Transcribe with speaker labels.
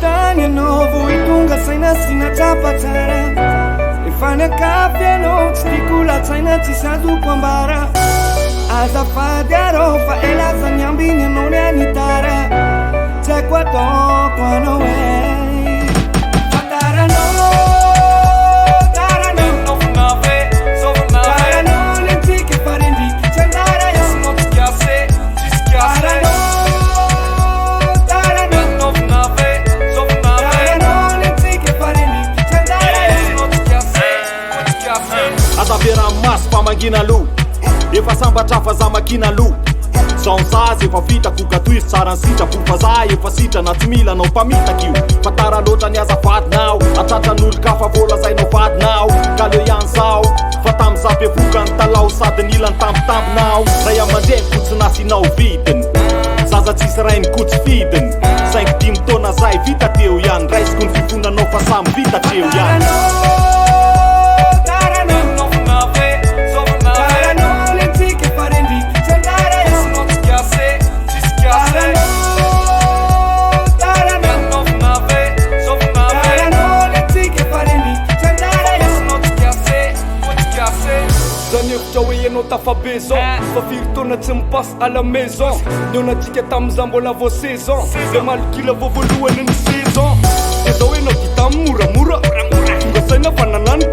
Speaker 1: Tany anao vao hitonga saina sy natsapa tsara Ifanakafy anao tsy tiako latsaina tsisy azoko ambara Azafady arô fa ela zany ambiny anao ny anitara Tsy haiko ataoko anao
Speaker 2: Mas pamangina lu Efa sambatra fa za makina lu Zao zaza efa vitako gatoizy tsara ny sitra Fa za efa sitra na tsy mila nao mpamitako io Fatara loatra ny azafadinao Atratran'olo ka fa vola zainao vadinao Ka leo ihany zao Fa tamy zabe voka ny talao sady nilany tampitampinao Ray aman-dreny kotsy nasinao vidiny Zaza tsisy rainy kotsy fidiny 5-10 taona zay vita teo ihany Raisiko ny fifonanao fa samy vita teo ihany
Speaker 1: Enao tafabe zao fa firy taona tsy mipasse à la maison Neonatika tam'izah mbola vao saison Le malokila vao voalohany ny saison De zao enao dita moramora Tonga saina fa nanany